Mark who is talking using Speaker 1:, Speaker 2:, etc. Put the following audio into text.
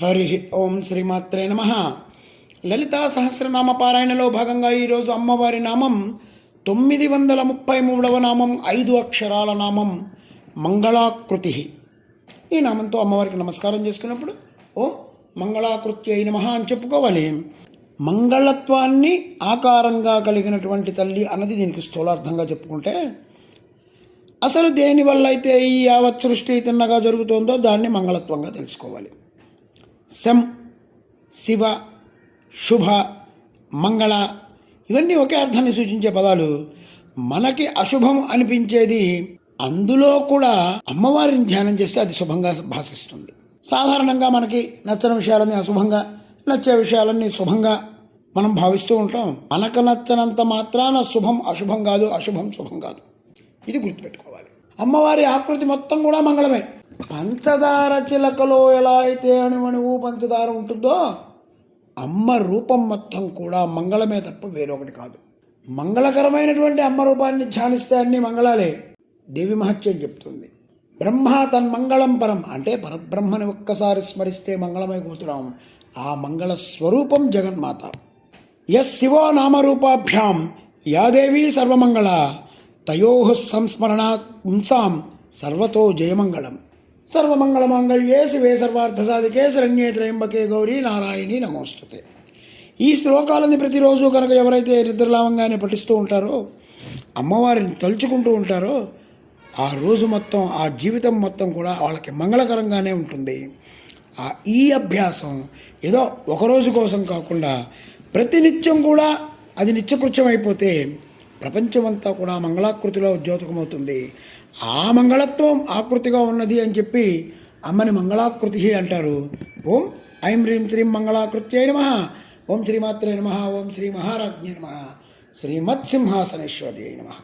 Speaker 1: హరి ఓం శ్రీమాత్రే నమః. లలితా సహస్రనామ పారాయణలో భాగంగా ఈరోజు అమ్మవారి నామం 933వ నామం, 5 అక్షరాల నామం మంగళాకృతి. ఈ నామంతో అమ్మవారికి నమస్కారం చేసుకున్నప్పుడు ఓం మంగళాకృత్యై నమః అని చెప్పుకోవాలి. మంగళత్వాన్ని ఆకారంగా కలిగినటువంటి తల్లి అన్నది దీనికి స్థూలార్థంగా చెప్పుకుంటే, అసలు దేనివల్ల అయితే ఈ యావత్ సృష్టి తిన్నగా జరుగుతుందో దాన్ని మంగళత్వంగా తెలుసుకోవాలి. శం, శివ, శుభ, మంగళ ఇవన్నీ ఒకే అర్థాన్ని సూచించే పదాలు. మనకి అశుభం అనిపించేది అందులో కూడా అమ్మవారిని ధ్యానం చేస్తే అది శుభంగా భాషిస్తుంది. సాధారణంగా మనకి నచ్చని విషయాలన్నీ అశుభంగా, నచ్చే విషయాలన్నీ శుభంగా మనం భావిస్తూ ఉంటాం. మనకు నచ్చనంత మాత్రాన శుభం అశుభం కాదు, అశుభం శుభం కాదు. ఇది గుర్తుపెట్టుకోవాలి. అమ్మవారి ఆకృతి మొత్తం కూడా మంగళమే. పంచదార చిలకలో ఎలా అయితే అణువణువు పంచదార ఉంటుందో, అమ్మ రూపం మొత్తం కూడా మంగళమే తప్ప వేరొకటి కాదు. మంగళకరమైనటువంటి అమ్మ రూపాన్ని ధ్యానిస్తే అన్ని మంగళాలే. దేవి మహత్యం చెప్తుంది. బ్రహ్మ తన్మంగళం పరం అంటే పరబ్రహ్మని ఒక్కసారి స్మరిస్తే మంగళమైపోతున్నాం. ఆ మంగళ స్వరూపం జగన్మాత. యస్ శివో నామరూపాభ్యాం యాదేవి సర్వమంగళ తయో సంస్మరణాత్ పుంసాం సర్వతో జయమంగళం. సర్వమంగళమాంగళ్యే శివే సర్వార్థసాధికే శరణ్యే త్రయంబకే గౌరీ నారాయణి నమోస్తుతే. ఈ శ్లోకాలని ప్రతిరోజు కనుక ఎవరైతే నిద్రలావంగానే పఠిస్తూ ఉంటారో, అమ్మవారిని తలుచుకుంటూ ఉంటారో, ఆ రోజు మొత్తం, ఆ జీవితం మొత్తం కూడా వాళ్ళకి మంగళకరంగానే ఉంటుంది. ఈ అభ్యాసం ఏదో ఒకరోజు కోసం కాకుండా ప్రతినిత్యం కూడా అది నిత్యకృత్యం అయిపోతే ప్రపంచమంతా కూడా మంగళాకృతిలో ద్యోతకమవుతుంది. ఆ మంగళత్వం ఆకృతిగా ఉన్నది అని చెప్పి అమ్మని మంగళాకృతి అంటారు. ఓం ఐం హ్రీం శ్రీం మంగళాకృత్యై నమః. ఓం శ్రీమాత్రే నమః. ఓం శ్రీ మహారాజ్ఞే నమః. శ్రీమత్సింహాసనేశ్వర్యై నమః.